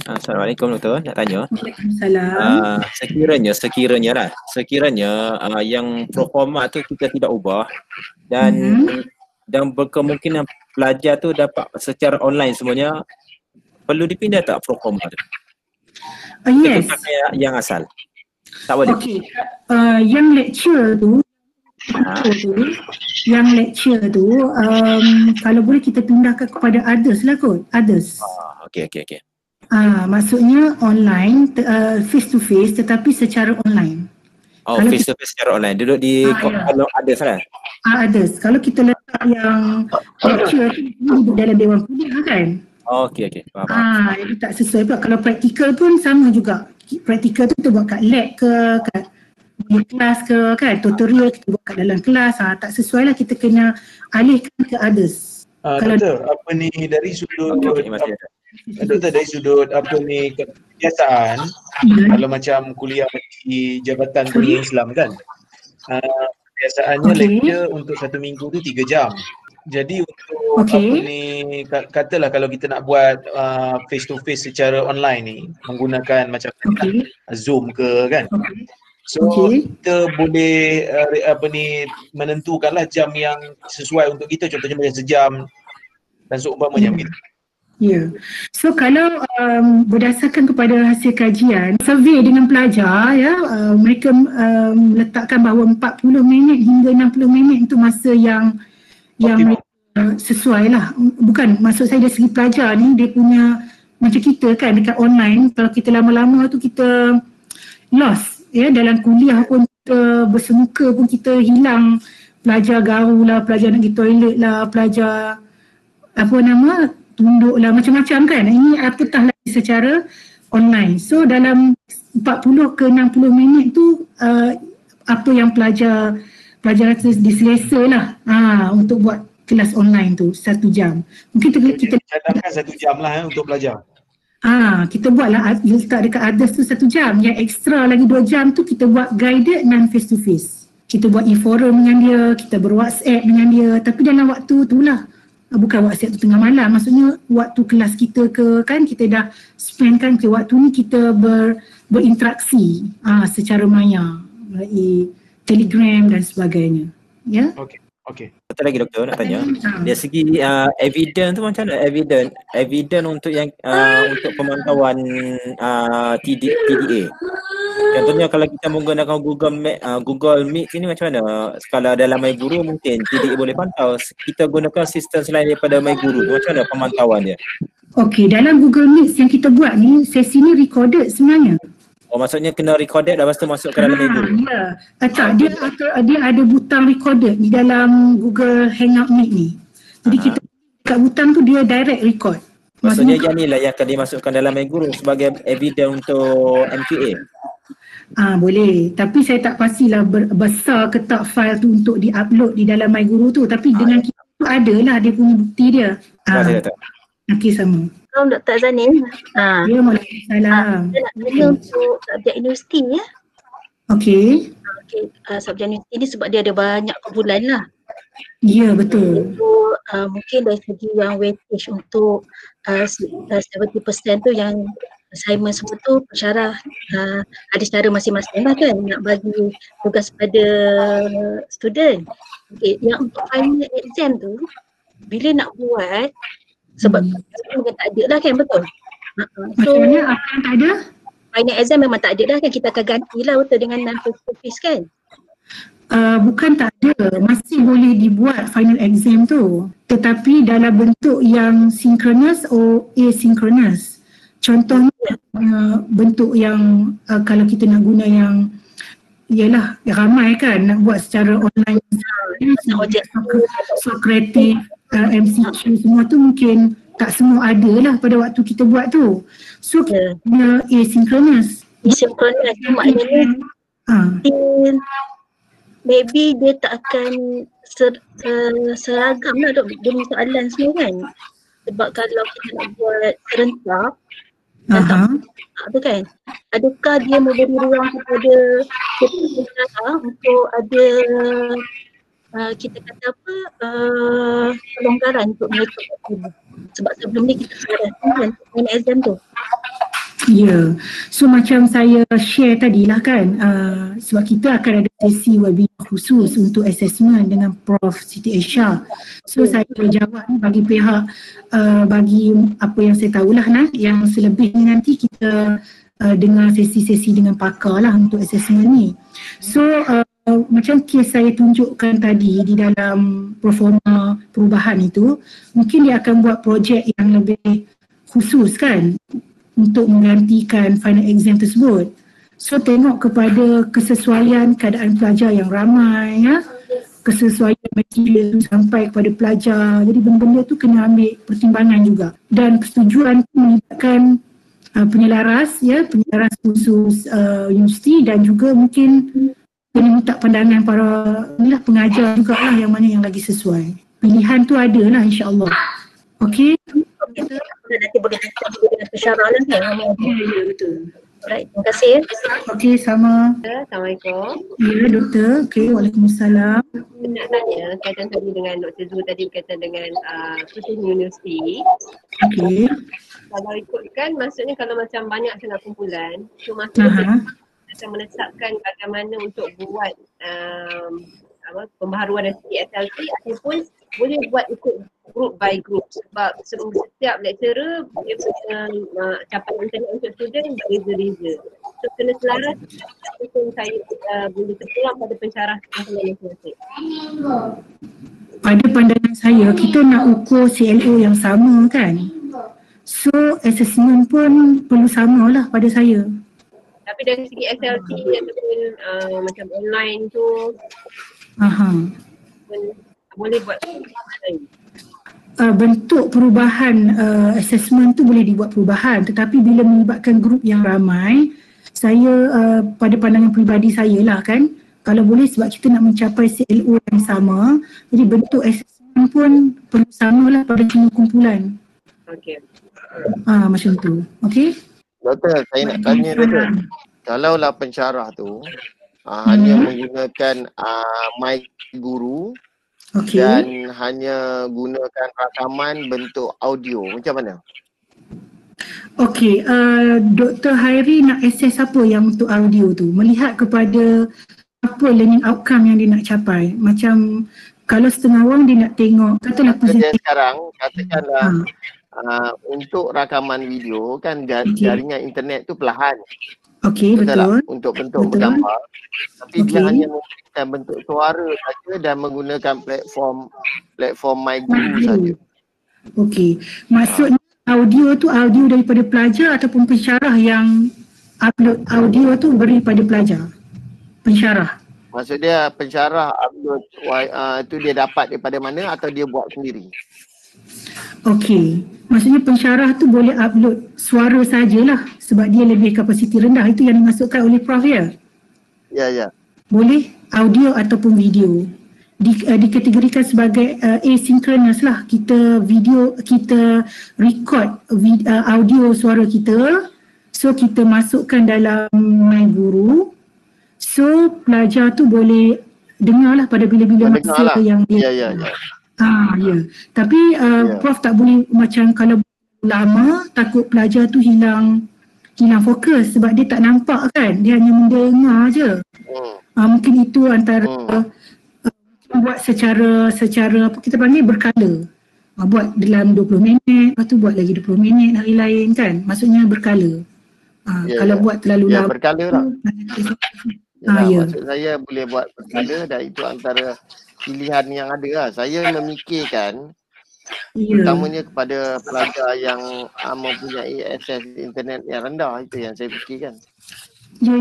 Assalamualaikum doktor, nak tanya. Waalaikumsalam. Sekiranya yang proforma tu kita tidak ubah dan berkemungkinan pelajar tu dapat secara online semuanya, perlu dipindah tak proforma tu? Yes. Yang asal. Tak boleh. Okey. Yang lecture tu kalau boleh kita pindahkan kepada others lah kot. Others. Okey. Maksudnya online, face to face tetapi secara online. Kalau face to face secara online. Duduk di kalau others lah. Others. Kalau kita letak yang lecture tu duduk dalam dewan kuliah kan. Okey. Faham. Jadi tak sesuai pula. Kalau praktikal pun sama juga. Praktikal tu kita buat kat lab ke, kat kelas ke kan, tutorial kita buat kat dalam kelas. Tak sesuai lah, kita kena alihkan ke others. Doktor, apa ni dari sudut Doktor, dari sudut apa ni kebiasaan, kalau macam kuliah di Jabatan Dunia Islam kan, biasaannya lecture untuk 1 minggu tu 3 jam. Jadi untuk apa ni, katalah kalau kita nak buat face to face secara online ni menggunakan macam Zoom ke kan. So kita boleh apa ni menentukanlah jam yang sesuai untuk kita, contohnya macam sejam dan seumpamanya begitu. Ya. So kalau berdasarkan kepada hasil kajian, survey dengan pelajar mereka letakkan bahawa 40 minit hingga 60 minit itu masa yang sesuai lah. Bukan, maksud saya dari segi pelajar ni, dia punya macam kita kan dekat online, kalau kita lama-lama tu kita lost dalam kuliah pun kita bersemuka pun kita hilang. Pelajar gaul lah, pelajar nak pergi toilet lah, pelajar tunduk lah, macam-macam kan. Ini apatah lagi secara online. So dalam 40 ke 60 minit tu apa yang pelajar rasa diselesa lah untuk buat kelas online tu 1 jam. Mungkin kita cadangkan 1 jam lah untuk belajar. Kita buatlah letak dekat others tu 1 jam. Yang ekstra lagi 2 jam tu kita buat guided non face to face. Kita buat e-forum dengan dia, kita ber-WhatsApp dengan dia. Tapi dalam waktu tu lah, bukan WhatsApp tu tengah malam, maksudnya waktu kelas kita ke kan, kita dah spend kan ke waktu ni kita berinteraksi secara maya melalui Telegram dan sebagainya. Ya. Okey. Satu lagi doktor nak tanya. Dari segi evidence tu macam mana? Evidence untuk yang untuk pemantauan TDA. Contohnya kalau kita menggunakan Google Meet ini macam mana? Kalau dalam MyGuru mungkin TDA boleh pantau. Kita gunakan sistem selain daripada MyGuru tu, macam mana pemantauan dia? Okey, dalam Google Meet yang kita buat ni, sesi ni recorded sebenarnya. Maksudnya kena recorded lepas tu masuk ke dalam MyGuru? Ya. Dia ada butang recorded di dalam Google Hangout Meet ni. Jadi kita kat butang tu dia direct record. Maksudnya yang ni lah yang akan dimasukkan dalam MyGuru sebagai evidence untuk MQA? Boleh. Tapi saya tak pastilah besar ke tak file tu untuk di-upload di dalam MyGuru tu. Tapi dengan kita tu adalah dia punya bukti dia. Terima kasih doktor. Okey, sama. Assalamualaikum Dr. Zanin. Ya, waalaikumsalam. Saya nak tanya untuk subjek universiti ya. Okey. Subjek universiti ni sebab dia ada banyak kumpulan lah. Ya, betul. So, mungkin dari segi yang weightage untuk 70% tu yang assignment semua tu pensyarah ada cara masing-masing lah kan nak bagi tugas pada student. Okay, yang untuk final exam tu bila nak buat, sebab mungkin tak ada lah kan, betul? Macam mana? Apa yang tak ada? Final exam memang tak ada dah kan, kita akan gantilah betul dengan non-face kan? Bukan tak ada, masih boleh dibuat final exam tu, tetapi dalam bentuk yang synchronous atau asynchronous. Contohnya bentuk yang kalau kita nak guna yang ialah ramai kan nak buat secara online, Socratic, MCQ semua tu mungkin tak semua ada lah pada waktu kita buat tu. So kena asynchronous. Asynchronous maknanya maybe dia tak akan seragam lah dok dia soalan semua kan. Sebab kalau kita nak buat serentak tu kan, adakah dia memberi ruang kepada kita untuk ada kita kata apa pelonggaran untuk mereka, sebab sebelum ni kita sudah kan main exam tu. Ya, so macam saya share tadilah kan, sebab kita akan ada sesi webinar khusus untuk assessment dengan Prof. Siti Aisyah. So saya jawab ni bagi pihak, bagi apa yang saya tahulah yang selebihnya nanti kita dengar sesi-sesi dengan pakar lah untuk assessment ni. So macam kes saya tunjukkan tadi di dalam proforma perubahan itu, mungkin dia akan buat projek yang lebih khusus kan, untuk menggantikan final exam tersebut. So tengok kepada kesesuaian keadaan pelajar yang ramai, kesesuaian material tu sampai kepada pelajar. Jadi benda-benda tu kena ambil pertimbangan juga. Dan persetujuan tu melibatkan penyelaras, penyelaras khusus universiti, dan juga mungkin kena minta pandangan para pengajar juga lah yang mana yang lagi sesuai. Pilihan tu ada lah insyaAllah. Okey. Kita nanti boleh dengan pensyarah lah kan? Ya, betul. Baik, terima kasih. Okey, sama. Assalamualaikum. Ya, doktor. Okey, waalaikumsalam. Nak tanya kaitan tadi dengan Dr. Zul tadi berkaitan dengan khusus universiti. Okey. Kalau ikutkan, maksudnya kalau macam banyak sangat kumpulan, so maksudnya akan menetapkan bagaimana untuk buat pembaharuan dari segi SLT, ataupun boleh buat ikut group by group, sebab setiap lecturer dia punya capaian internet untuk student berbeza-beza. So kena selaras ataupun saya boleh terpulang pada pensyarah masing-masing. Pada pandangan saya, kita nak ukur CLO yang sama kan. So assessment pun perlu sama lah pada saya. Tapi dari segi SLT ataupun macam online tu boleh buat bentuk perubahan assessment tu boleh dibuat perubahan, tetapi bila melibatkan grup yang ramai, saya pada pandangan peribadi saya lah kan, kalau boleh sebab kita nak mencapai CLO yang sama, jadi bentuk assessment pun perlu sama lah pada semua kumpulan. Okey. Macam tu. Okey. Doktor, saya nak tanya doktor. Kalaulah pensyarah tu hanya menggunakan My Guru dan hanya gunakan rakaman bentuk audio, macam mana? Okey, Dr. Hairi nak assess apa yang untuk audio tu? Melihat kepada apa learning outcome yang dia nak capai. Macam kalau setengah orang dia nak tengok, katalah presentasi sekarang, katakanlah untuk rakaman video kan jaringan internet tu perlahan. Okey, betul. Untuk bentuk bergambar. Tapi dia hanya menggunakan bentuk suara saja dan menggunakan platform My Guru saja. Okey. Maksudnya audio tu audio daripada pelajar ataupun pensyarah yang upload audio tu beri pada pelajar? Pensyarah. Maksud dia pensyarah upload tu dia dapat daripada mana atau dia buat sendiri? Okey. Maksudnya pensyarah tu boleh upload suara sajalah sebab dia lebih kapasiti rendah. Itu yang dimasukkan oleh Prof ya? Ya. Boleh audio ataupun video. Dikategorikan sebagai asynchronous lah. Kita record audio suara kita. So kita masukkan dalam My Guru. So pelajar tu boleh dengar lah pada bila-bila masa yang dia. Ya. Ya. Tapi Prof tak boleh macam kalau lama takut pelajar tu hilang fokus sebab dia tak nampak kan, dia hanya mendengar je. Mungkin itu antara buat secara apa kita panggil berkala. Buat dalam 20 minit, lepas tu buat lagi 20 minit hari lain kan. Maksudnya berkala. Kalau buat terlalu lama. Berkala lah. Maksud saya boleh buat berkala dan itu antara pilihan yang ada lah. Saya memikirkan utamanya kepada pelajar yang mempunyai akses internet yang rendah, itu yang saya fikirkan. Ya.